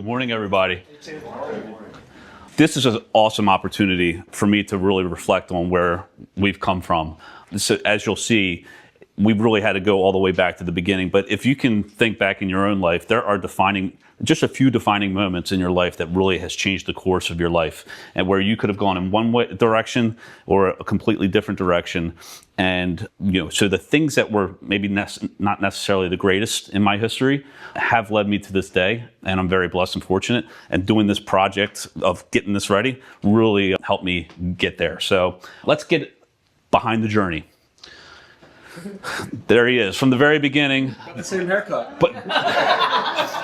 Good morning, everybody. This is an awesome opportunity for me to really reflect on where we've come from. So, as you'll see, we really had to go all the way back to the beginning. But if you can think back in your own life, there are just a few defining moments in your life that really has changed the course of your life, and where you could have gone in one direction or a completely different direction. And so the things that were maybe not necessarily the greatest in my history have led me to this day, and I'm very blessed and fortunate. And doing this project of getting this ready really helped me get there. So let's get behind the journey. There he is from the very beginning. Got the same haircut. But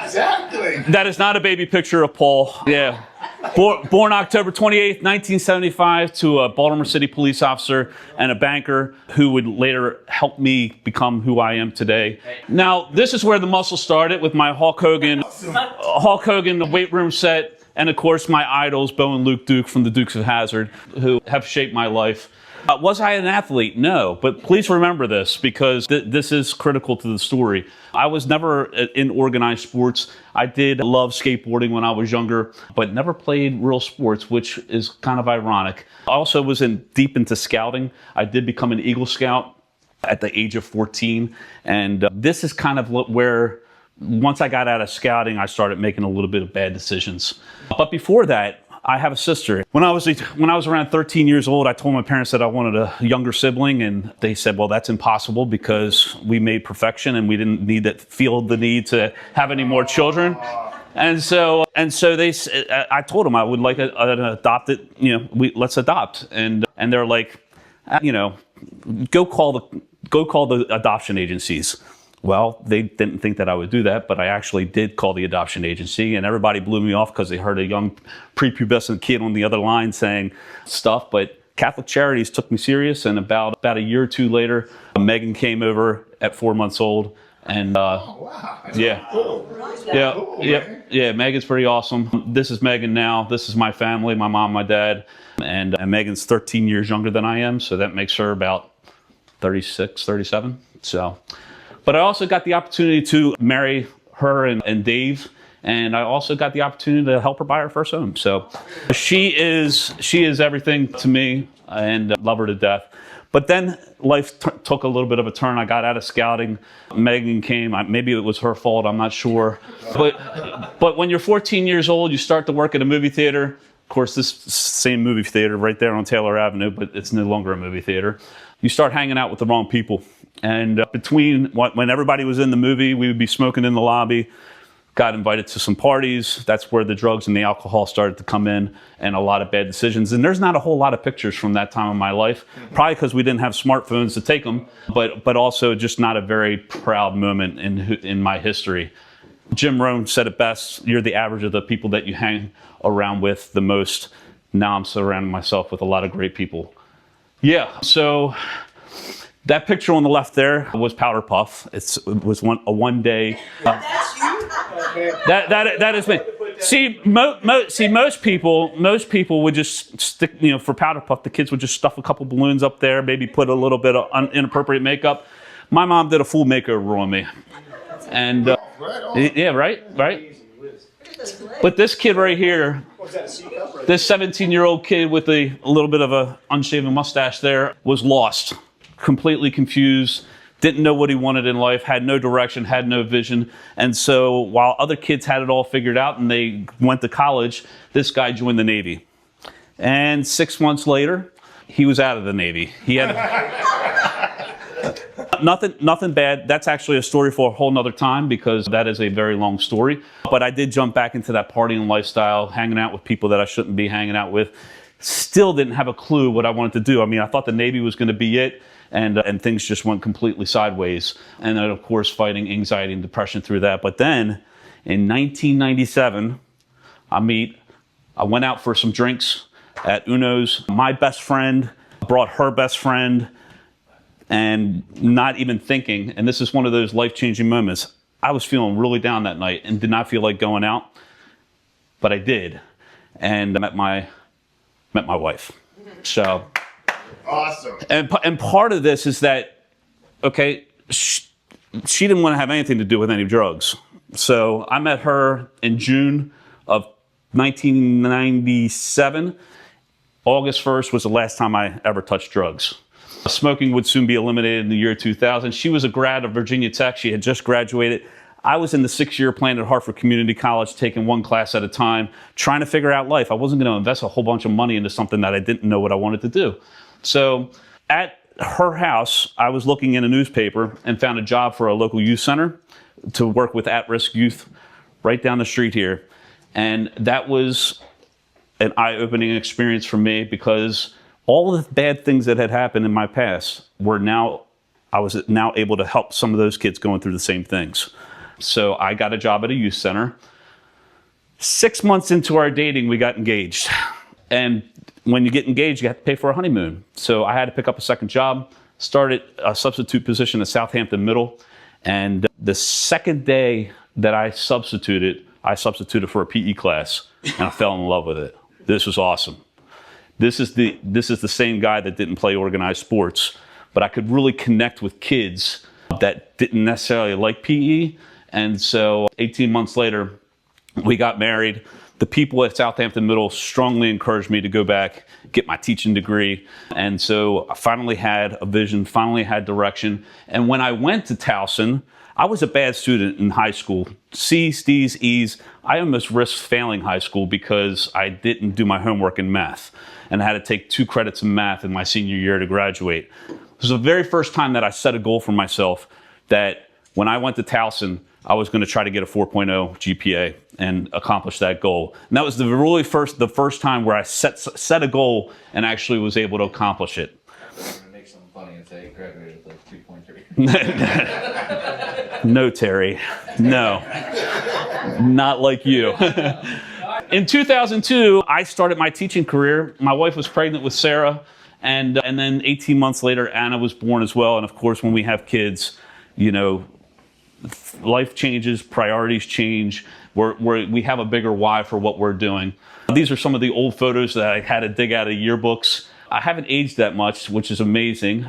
Exactly. that is not a baby picture of Paul. Yeah. Born October 28th, 1975, to a Baltimore City police officer and a banker who would later help me become who I am today. Now, this is where the muscle started with my Hulk Hogan weight room set, and of course my idols, Bo and Luke Duke from the Dukes of Hazzard, who have shaped my life. Was I an athlete? No, but please remember this, because this is critical to the story. I was never in organized sports. I did love skateboarding when I was younger, but never played real sports, which is kind of ironic. I also was deep into scouting. I did become an Eagle Scout at the age of 14, and this is kind of where, once I got out of scouting, I started making a little bit of bad decisions. But before that, I have a sister. When I was around 13 years old, I told my parents that I wanted a younger sibling, and they said, well, that's impossible because we made perfection and we didn't feel the need to have any more children. And so I told them I would like an adopted, let's adopt. And they're like, go call the adoption agencies. Well, they didn't think that I would do that, but I actually did call the adoption agency, and everybody blew me off because they heard a young prepubescent kid on the other line saying stuff. But Catholic Charities took me serious, and about a year or two later, Megan came over at 4 months old, and Megan's pretty awesome. This is Megan now. This is my family, my mom, my dad, and Megan's 13 years younger than I am, so that makes her about 36, 37. But I also got the opportunity to marry her and Dave, and I also got the opportunity to help her buy her first home. So she is everything to me, and love her to death. But then life took a little bit of a turn. I got out of scouting. Megan came. Maybe it was her fault. I'm not sure. But when you're 14 years old, you start to work at a movie theater. Of course, this same movie theater right there on Taylor Avenue, but it's no longer a movie theater. You start hanging out with the wrong people. And between when everybody was in the movie, we would be smoking in the lobby, got invited to some parties. That's where the drugs and the alcohol started to come in, and a lot of bad decisions. And there's not a whole lot of pictures from that time in my life, probably because we didn't have smartphones to take them, but also just not a very proud moment in my history. Jim Rohn said it best: you're the average of the people that you hang around with the most. Now I'm surrounding myself with a lot of great people. Yeah, so that picture on the left there was Powder Puff. It was a one-day. That's you. That is me. See, most people would just stick, for Powder Puff, the kids would just stuff a couple balloons up there, maybe put a little bit of inappropriate makeup. My mom did a full makeover on me, and yeah, right. But this kid right here, this 17-year-old kid with a little bit of a unshaven mustache there, was lost. Completely confused, didn't know what he wanted in life, had no direction, had no vision. And so while other kids had it all figured out and they went to college, this guy joined the Navy. And 6 months later, he was out of the Navy. He had nothing bad. That's actually a story for a whole nother time, because that is a very long story. But I did jump back into that partying lifestyle, hanging out with people that I shouldn't be hanging out with. Still didn't have a clue what I wanted to do. I mean, I thought the Navy was going to be it. And things just went completely sideways. And then, of course, fighting anxiety and depression through that. But then, in 1997, I went out for some drinks at Uno's. My best friend brought her best friend, and not even thinking, and this is one of those life-changing moments, I was feeling really down that night and did not feel like going out, but I did. And I met my wife. So... Awesome. And part of this is that, okay, she didn't want to have anything to do with any drugs. So I met her in June of 1997, August 1st was the last time I ever touched drugs. Smoking would soon be eliminated in the year 2000. She was a grad of Virginia Tech. She had just graduated. I was in the 6-year plan at Harford Community College, taking one class at a time, trying to figure out life. I wasn't going to invest a whole bunch of money into something that I didn't know what I wanted to do. So at her house, I was looking in a newspaper and found a job for a local youth center to work with at-risk youth right down the street here. And that was an eye-opening experience for me, because all of the bad things that had happened in my past I was now able to help some of those kids going through the same things. So I got a job at a youth center. 6 months into our dating, we got engaged. And when you get engaged, you have to pay for a honeymoon. So I had to pick up a second job, started a substitute position at Southampton Middle. And the second day that I substituted for a PE class, and I fell in love with it. This was awesome. This is the same guy that didn't play organized sports, but I could really connect with kids that didn't necessarily like PE. And so 18 months later, we got married. The people at Southampton Middle strongly encouraged me to go back, get my teaching degree. And so I finally had a vision, finally had direction. And when I went to Towson, I was a bad student in high school. C's, D's, E's. I almost risked failing high school because I didn't do my homework in math. And I had to take 2 credits in math in my senior year to graduate. It was the very first time that I set a goal for myself that when I went to Towson, I was going to try to get a 4.0 GPA and accomplish that goal. And that was the first time where I set a goal and actually was able to accomplish it. I'm going to make something funny and say graduated with like 2.3. No, Terry. No. Not like you. In 2002, I started my teaching career. My wife was pregnant with Sarah, and then 18 months later, Anna was born as well. And of course, when we have kids, you know, life changes, priorities change. We have a bigger why for what we're doing. These are some of the old photos that I had to dig out of yearbooks. I haven't aged that much, which is amazing.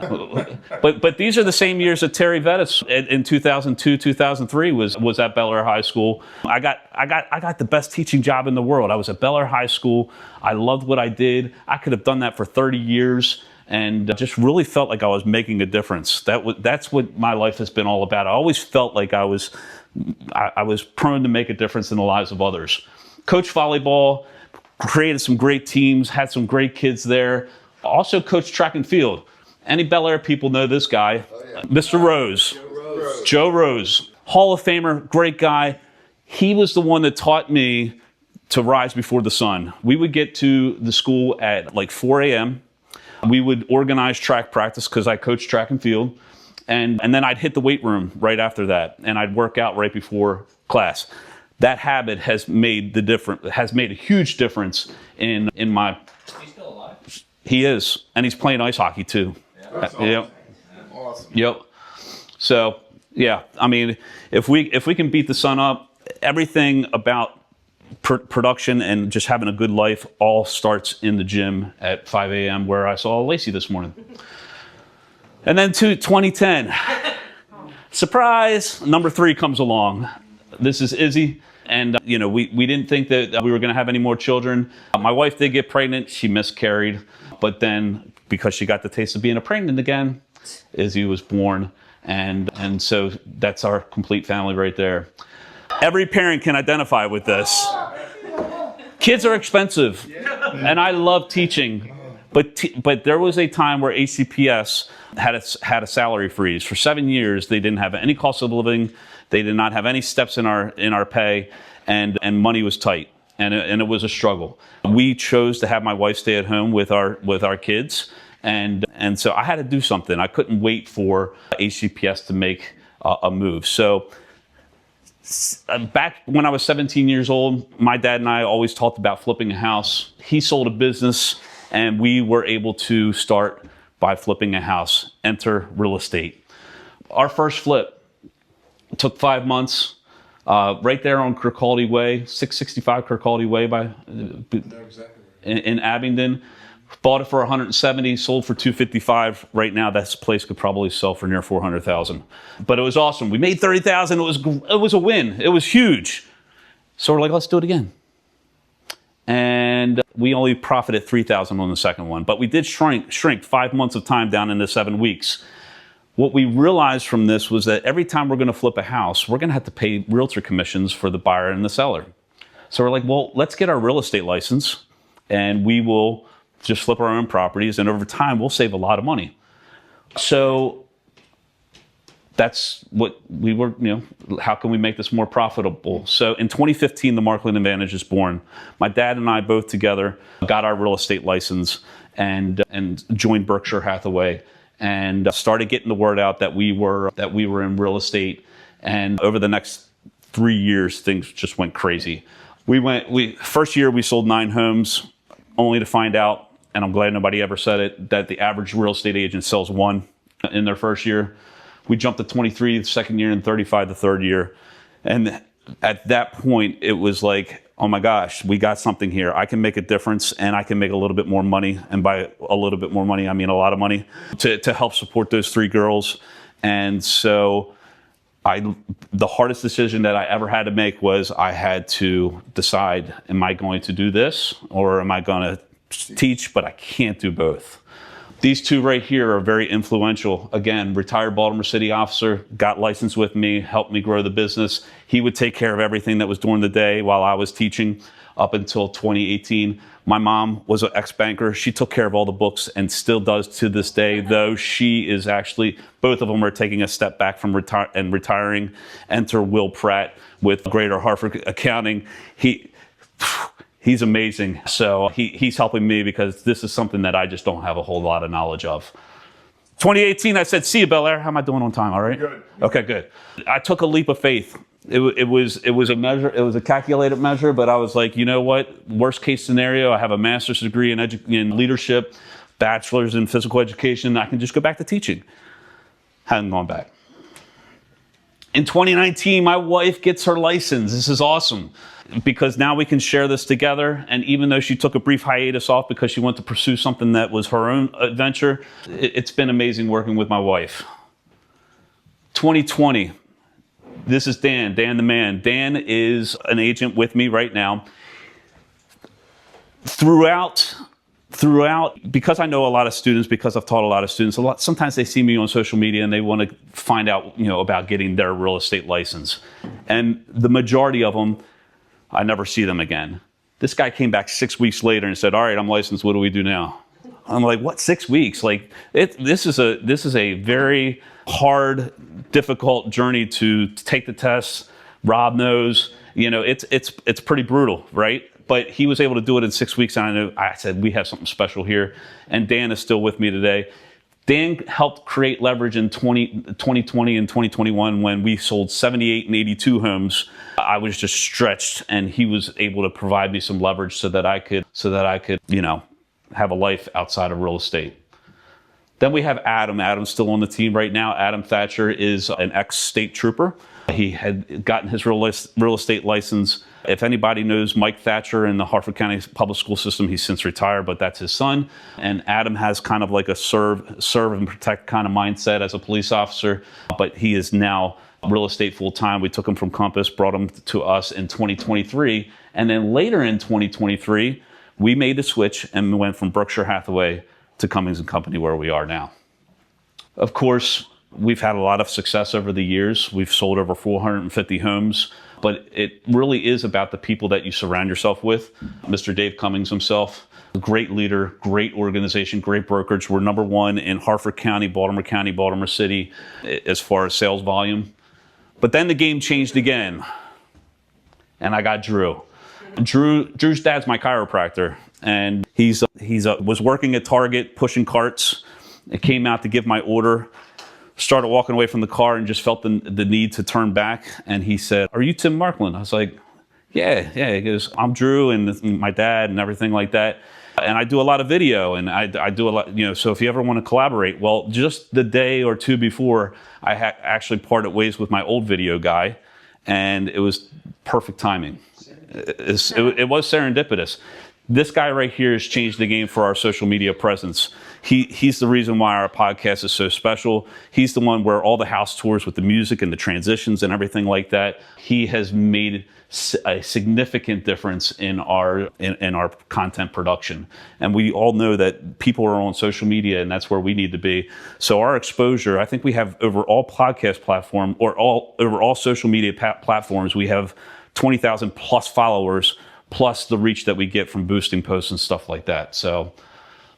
but these are the same years that Terry Vettis in 2002, 2003 was at Bel Air High School. I got the best teaching job in the world. I was at Bel Air High School. I loved what I did. I could have done that for 30 years. And just really felt like I was making a difference. That's what my life has been all about. I always felt like I was prone to make a difference in the lives of others. Coached volleyball, created some great teams, had some great kids there. Also coached track and field. Any Bel Air people know this guy, Mr. Rose. Joe Rose. Hall of Famer, great guy. He was the one that taught me to rise before the sun. We would get to the school at like 4 a.m. We would organize track practice because I coached track and field. And then I'd hit the weight room right after that. And I'd work out right before class. That habit has made a huge difference in my... Is he still alive? He is. And he's playing ice hockey too. Yeah. That's awesome. Yep. Awesome. Yep. So, yeah, I mean, if we can beat the sun up, everything about production and just having a good life all starts in the gym at 5 a.m. where I saw Lacey this morning. And then to 2010, surprise, number 3 comes along. This is Izzy. And, you know, we didn't think that we were going to have any more children. My wife did get pregnant. She miscarried. But then because she got the taste of being pregnant again, Izzy was born. And so that's our complete family right there. Every parent can identify with this. Kids are expensive, and I love teaching, but there was a time where HCPS had a salary freeze. For 7 years, they didn't have any cost of living, they did not have any steps in our pay, and money was tight, and it was a struggle. We chose to have my wife stay at home with our kids, and so I had to do something. I couldn't wait for HCPS to make a move. So back when I was 17 years old, my dad and I always talked about flipping a house. He sold a business, and we were able to start by flipping a house, enter real estate. Our first flip took 5 months, right there on Kirkcaldy Way, 665 Kirkcaldy Way in Abingdon. Bought it for 170, sold for 255. Right now, that place could probably sell for near 400,000. But it was awesome. We made 30,000. It was a win. It was huge. So we're like, let's do it again. and we only profited $3,000 on the second one. But we did shrink 5 months of time down into 7 weeks. What we realized from this was that every time we're going to flip a house, we're going to have to pay realtor commissions for the buyer and the seller. So we're like, well, let's get our real estate license, and we will just flip our own properties, and over time, we'll save a lot of money. So that's what we were, how can we make this more profitable? So in 2015, the Markland Advantage is born. My dad and I both together got our real estate license and joined Berkshire Hathaway and started getting the word out that we were in real estate. And over the next 3 years, things just went crazy. First year we sold 9 homes, only to find out, and I'm glad nobody ever said it, that the average real estate agent sells 1 in their first year. We jumped to 23 the second year and 35 the third year. And at that point, it was like, oh my gosh, we got something here. I can make a difference, and I can make a little bit more money. And by a little bit more money, I mean a lot of money to help support those 3 girls. And so the hardest decision that I ever had to make was I had to decide, am I going to do this or am I going to teach? But I can't do both. These 2 right here are very influential. Again, retired Baltimore City officer, got licensed with me, helped me grow the business. He would take care of everything that was during the day while I was teaching up until 2018. My mom was an ex-banker. She took care of all the books and still does to this day, though she is actually, both of them are taking a step back from retiring. Enter Will Pratt with Greater Harford Accounting. He's amazing. So he's helping me because this is something that I just don't have a whole lot of knowledge of. 2018, I said, see you, Bel Air. How am I doing on time? All right? Good. Okay, good. I took a leap of faith. It was a measure. It was a calculated measure, but I was like, you know what? Worst case scenario, I have a master's degree in leadership, bachelor's in physical education. I can just go back to teaching. Hadn't gone back. In 2019, my wife gets her license. This is awesome because now we can share this together. And even though she took a brief hiatus off because she went to pursue something that was her own adventure, it's been amazing working with my wife. 2020, this is Dan the man. Dan is an agent with me right now. Throughout, because I know a lot of students, because I've taught a lot of students, sometimes they see me on social media and they want to find out, about getting their real estate license. And the majority of them, I never see them again. This guy came back 6 weeks later and said, all right, I'm licensed. What do we do now? I'm like, what, 6 weeks? Like, this is a very hard, difficult journey to take the tests. Rob knows, it's pretty brutal, right? But he was able to do it in 6 weeks, and I said, we have something special here. And Dan is still with me today. Dan helped create leverage in 2020 and 2021 when we sold 78 and 82 homes. I was just stretched, and he was able to provide me some leverage so that I could, have a life outside of real estate. Then we have Adam. Adam's still on the team right now. Adam Thatcher is an ex-state trooper. He had gotten his real estate license. If anybody knows Mike Thatcher in the Harford County public school system, he's since retired, but that's his son. And Adam has kind of like a serve and protect kind of mindset as a police officer, but he is now real estate full-time. We took him from Compass, brought him to us in 2023. And then later in 2023, we made the switch and went from Berkshire Hathaway to Cummings & Company, where we are now. Of course, we've had a lot of success over the years. We've sold over 450 homes, but it really is about the people that you surround yourself with. Mr. Dave Cummings himself, a great leader, great organization, great brokerage. We're number 1 in Harford County, Baltimore City, as far as sales volume. But then the game changed again, and I got Drew. Drew's dad's my chiropractor, and he was working at Target pushing carts. It came out to give my order. Started walking away from the car and just felt the need to turn back. And he said, "Are you Tim Markland?" I was like, yeah. He goes, "I'm Drew and my dad and everything like that. And I do a lot of video and I do a lot, so if you ever want to collaborate." Well, just the day or two before, I actually parted ways with my old video guy, and it was perfect timing. It was serendipitous. This guy right here has changed the game for our social media presence. He's the reason why our podcast is so special. He's the one where all the house tours with the music and the transitions and everything like that. He has made a significant difference in our content production. And we all know that people are on social media, and that's where we need to be. So our exposure, I think we have over all podcast platform or over all social media platforms, we have 20,000 plus followers, plus the reach that we get from boosting posts and stuff like that. So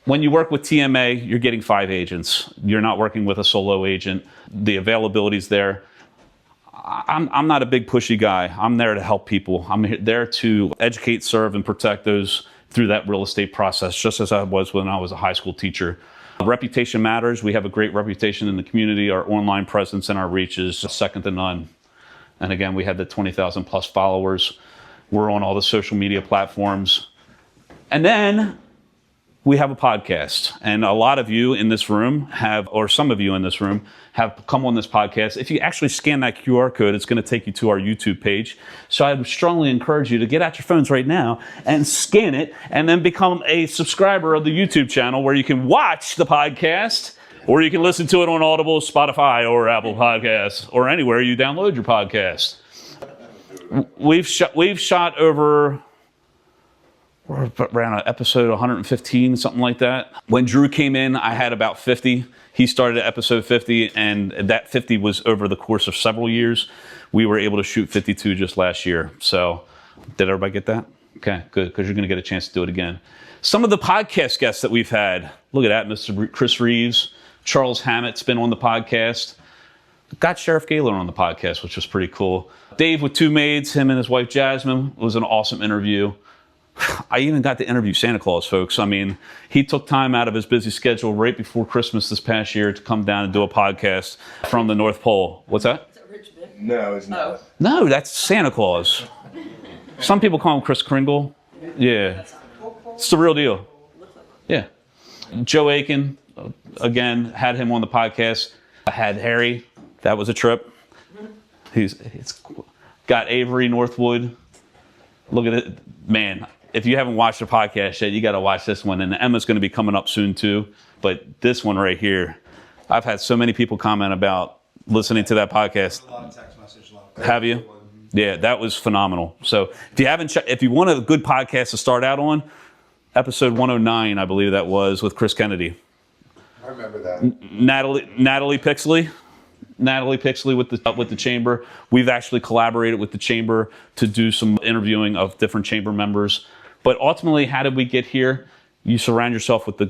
when you work with TMA, you're getting 5 agents. You're not working with a solo agent. The availability is there. I'm not a big pushy guy. I'm there to help people. I'm there to educate, serve, and protect those through that real estate process, just as I was when I was a high school teacher. Reputation matters. We have a great reputation in the community. Our online presence and our reach is second to none. And again, we have the 20,000 plus followers. We're on all the social media platforms. And then we have a podcast. And a lot of you in this room have, or some of you in this room, have come on this podcast. If you actually scan that QR code, it's going to take you to our YouTube page. So I would strongly encourage you to get out your phones right now and scan it, and then become a subscriber of the YouTube channel where you can watch the podcast, or you can listen to it on Audible, Spotify, or Apple Podcasts, or anywhere you download your podcast. We've shot over, we're around episode 115, something like that. When Drew came in, I had about 50. He started at episode 50, and that 50 was over the course of several years. We were able to shoot 52 just last year. So did everybody get that? Okay, good, because you're going to get a chance to do it again. Some of the podcast guests that we've had, look at that, Mr. Chris Reeves, Charles Hammett's been on the podcast. Got Sheriff Gaylor on the podcast, which was pretty cool. Dave with 2 maids, him and his wife Jasmine, was an awesome interview. I even got to interview Santa Claus, folks. I mean, he took time out of his busy schedule right before Christmas this past year to come down and do a podcast from the North Pole. What's that? Is that Richmond? No, it's not. No, that's Santa Claus. Some people call him Kris Kringle. Yeah. It's the real deal. Yeah. Joe Aiken, again, had him on the podcast. I had Harry. That was a trip. It's got Avery Northwood. Look at it. Man, if you haven't watched the podcast yet, you got to watch this one. And Emma's going to be coming up soon too. But this one right here, I've had so many people comment about listening to that podcast. A lot of text message. Have you? Yeah, that was phenomenal. So if you want a good podcast to start out on, episode 109, I believe that was, with Chris Kennedy. I remember that. Natalie Pixley with the chamber. We've actually collaborated with the chamber to do some interviewing of different chamber members. But ultimately, how did we get here? You surround yourself with the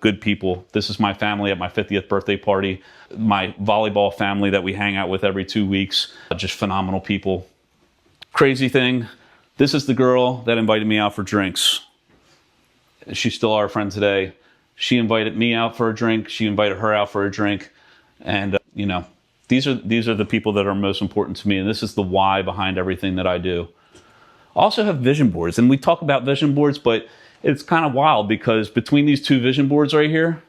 good people. This is my family at my 50th birthday party. My volleyball family that we hang out with every 2 weeks. Just phenomenal people. Crazy thing, this is the girl that invited me out for drinks. She's still our friend today. She invited me out for a drink. She invited her out for a drink. And, these are the people that are most important to me. And this is the why behind everything that I do. I also have vision boards. And we talk about vision boards, but it's kind of wild because between these 2 vision boards right here,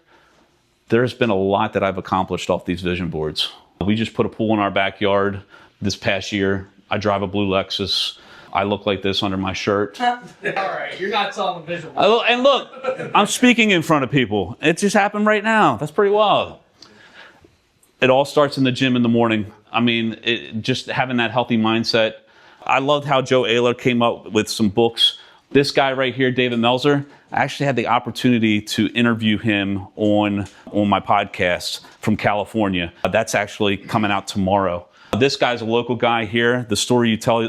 there's been a lot that I've accomplished off these vision boards. We just put a pool in our backyard this past year. I drive a blue Lexus. I look like this under my shirt. All right, you're not selling the visual. And look, I'm speaking in front of people. It just happened right now. That's pretty wild. It all starts in the gym in the morning. I mean, just having that healthy mindset. I loved how Joe Ayler came up with some books. This guy right here, David Melzer, I actually had the opportunity to interview him on my podcast from California. That's actually coming out tomorrow. This guy's a local guy here. The story you tell,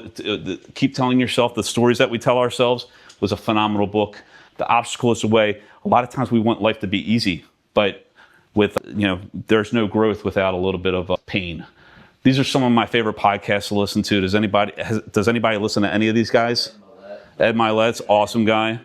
keep telling yourself, the stories that we tell ourselves, was a phenomenal book. The Obstacle is the Way. A lot of times we want life to be easy, but there's no growth without a little bit of pain. These are some of my favorite podcasts to listen to. Does anybody listen to any of these guys? Ed Milet's awesome guy.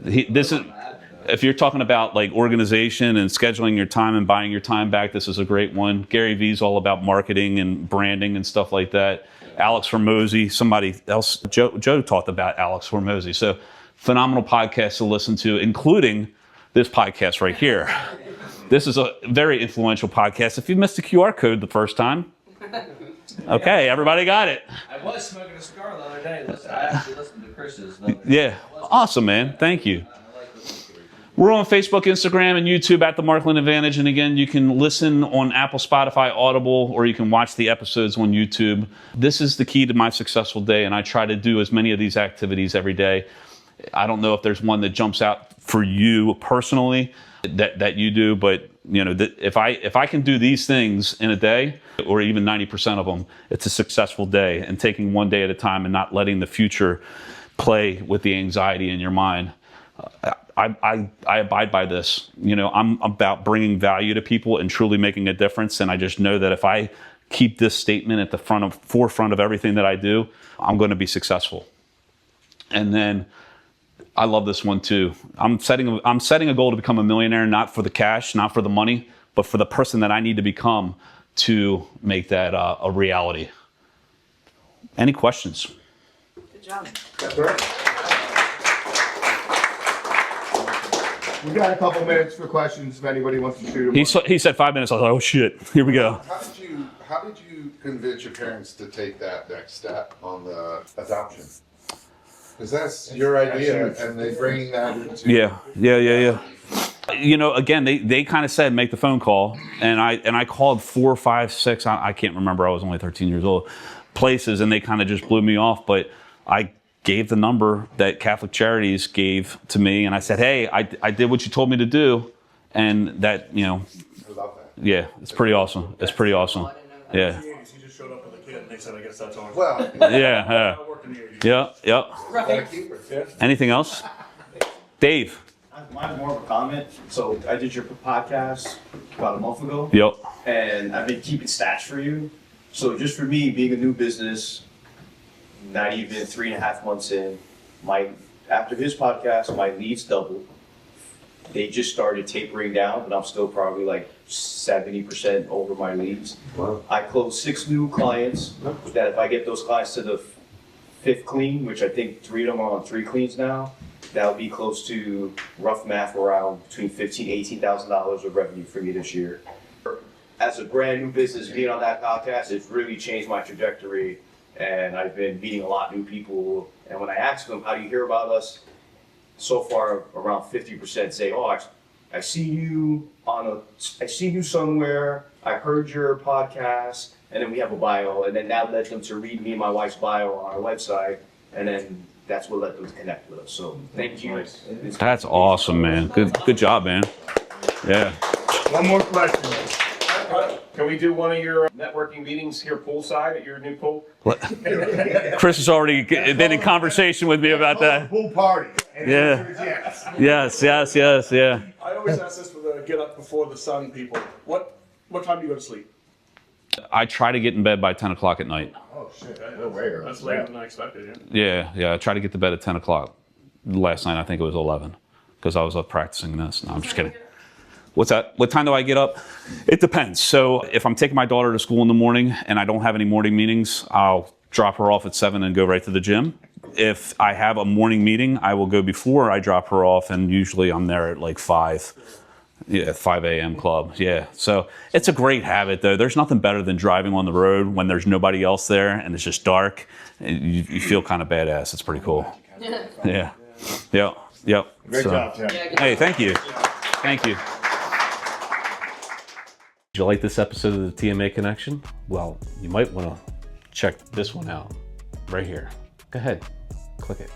If you're talking about like organization and scheduling your time and buying your time back, this is a great one. Gary Vee's all about marketing and branding and stuff like that. Alex Hormozy, somebody else, Joe talked about Alex Hormozy. So phenomenal podcast to listen to, including this podcast right here. This is a very influential podcast. If you missed the QR code the first time, okay, everybody got it. I was smoking a cigar the other day. I actually listened to Chris's. Yeah, awesome, man. Thank you. We're on Facebook, Instagram, and YouTube at the Markland Advantage. And again, you can listen on Apple, Spotify, Audible, or you can watch the episodes on YouTube. This is the key to my successful day, and I try to do as many of these activities every day. I don't know if there's one that jumps out for you personally that you do, but you know, if I can do these things in a day, or even 90% of them, it's a successful day. And taking one day at a time and not letting the future play with the anxiety in your mind. I abide by this. You know, I'm about bringing value to people and truly making a difference. And I just know that if I keep this statement at the forefront of everything that I do, I'm going to be successful. And then I love this one too. I'm setting a goal to become a millionaire, not for the cash, not for the money, but for the person that I need to become to make that a reality. Any questions? Good job. That's right. We got a couple minutes for questions if anybody wants to shoot them. He said 5 minutes. I was like, oh shit, here we go. How did you convince your parents to take that next step on the adoption? Because that's your idea, and they bring that into. Yeah. You know, again, they kind of said make the phone call, and I called 4, 5, 6. I can't remember. I was only 13 years old. Places, and they kind of just blew me off. But I gave the number that Catholic Charities gave to me, and I said, hey, I did what you told me to do, and that, you know. I love that. Yeah, it's pretty awesome. It's pretty awesome. Yeah. He just showed up with a kid, and they said, I guess that's all. Well, Yeah. I work in the 80s. Yeah. gotta keep it. Anything else? Dave. Mine's more of a comment. So I did your podcast about a month ago. Yep. And I've been keeping stats for you. So just for me, being a new business, not even 3.5 months in, after his podcast, my leads doubled. They just started tapering down, but I'm still probably like 70% over my leads. Wow. I closed 6 new clients that if I get those clients to the 5th clean, which I think 3 of them are on 3 cleans now, that'll be close to, rough math, around between $15,000 $18,000 of revenue for me this year. As a brand new business, being on that podcast, it's really changed my trajectory, and I've been meeting a lot of new people. And when I ask them, how do you hear about us? So far, around 50% say, oh, I see you somewhere, I heard your podcast, and then we have a bio, and then that led them to read me and my wife's bio on our website, and then that's what led them to connect with us. So thank you. That's awesome, man. Good job, man. Yeah. One more question. Can we do one of your networking meetings here poolside at your new pool? Chris has already been in conversation with me about that. Pool party. And the Yeah. answer is yes. Yes. Yeah. I always ask this for the get up before the sun people. What time do you go to sleep? I try to get in bed by 10 o'clock at night. Oh shit, no way. That's later than I expected, yeah. Yeah. I try to get to bed at 10 o'clock. Last night, I think it was 11 because I was up practicing this. No, I'm just kidding. What's that? What time do I get up? It depends. So if I'm taking my daughter to school in the morning and I don't have any morning meetings, I'll drop her off at 7 and go right to the gym. If I have a morning meeting, I will go before I drop her off, and usually I'm there at like 5. Yeah, 5 a.m. club. Yeah. So it's a great habit, though. There's nothing better than driving on the road when there's nobody else there and it's just dark. You feel kind of badass. It's pretty cool. Yeah. Yep. Great job, Tim. Hey, thank you. Thank you. Did you like this episode of the TMA Connection? Well, you might want to check this one out right here. Go ahead, click it.